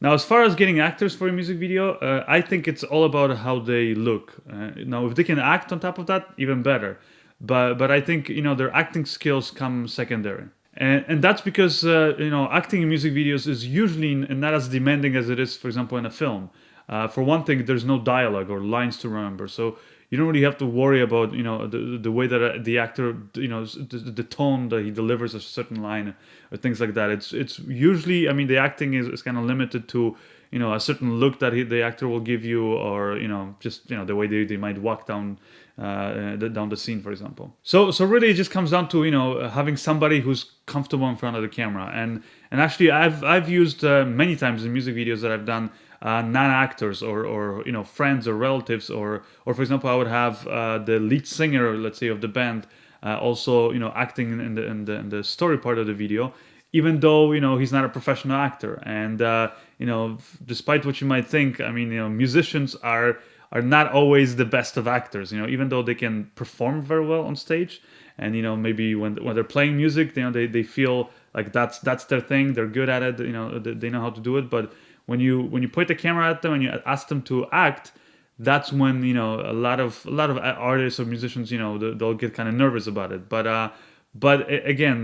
Now, as far as getting actors for a music video, I think it's all about how they look. Now, if they can act on top of that, even better. But I think their acting skills come secondary, and that's because acting in music videos is usually not as demanding as it is, for example, in a film. For one thing, there's no dialogue or lines to remember, so you don't really have to worry about the way that the actor the tone that he delivers a certain line or things like that. It's usually, I mean, the acting is kind of limited to a certain look that the actor will give you, or just the way they might walk down the scene, for example. So really, it just comes down to having somebody who's comfortable in front of the camera, and actually I've used many times in music videos that I've done non-actors or friends or relatives, or for example, I would have the lead singer, let's say, of the band also acting in the story part of the video, even though he's not a professional actor. And despite what you might think, I mean, musicians are not always the best of actors, even though they can perform very well on stage. And maybe when they're playing music, they feel like that's their thing, they're good at it, they know how to do it. But when you point the camera at them and you ask them to act, that's when a lot of artists or musicians, they'll get kind of nervous about it. But again,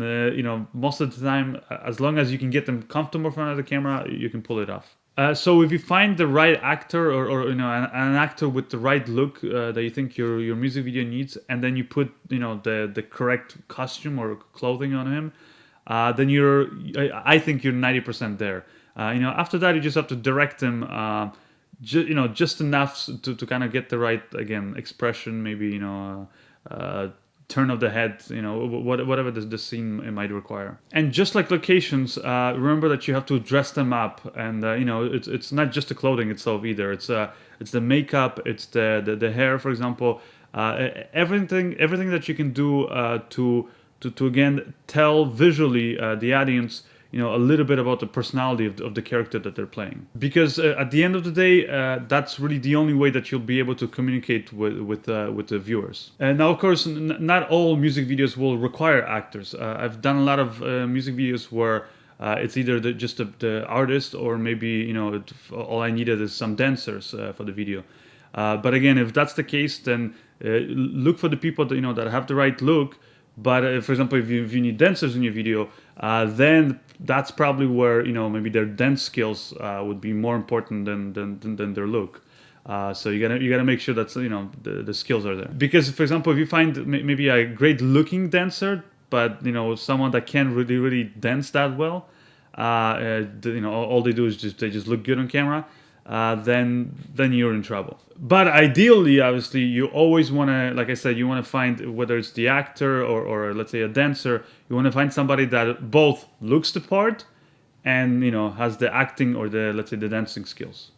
most of the time, as long as you can get them comfortable in front of the camera, you can pull it off. So if you find the right actor, or an actor with the right look that you think your music video needs, and then you put the correct costume or clothing on him, then I think you're 90% there. After that, you just have to direct him, just enough to kind of get the right, again, expression, maybe turn of the head, whatever the scene it might require. And just like locations, remember that you have to dress them up, and it's not just the clothing itself either. It's the makeup, it's the hair, for example, everything that you can do to again tell visually the audience a little bit about the personality of the character that they're playing. Because at the end of the day, that's really the only way that you'll be able to communicate with the viewers. And now, of course, not all music videos will require actors. I've done a lot of music videos where it's either just the artist, or maybe all I needed is some dancers for the video. But again, if that's the case, then look for the people that have the right look. But for example, if you need dancers in your video, then that's probably where maybe their dance skills would be more important than their look. So you gotta make sure that the skills are there. Because, for example, if you find maybe a great looking dancer, but someone that can't really dance that well, all they do is they just look good on camera, then you're in trouble. But ideally, obviously, you always want to, like I said, you want to find, whether it's the actor or let's say a dancer, you want to find somebody that both looks the part and has the acting or let's say the dancing skills.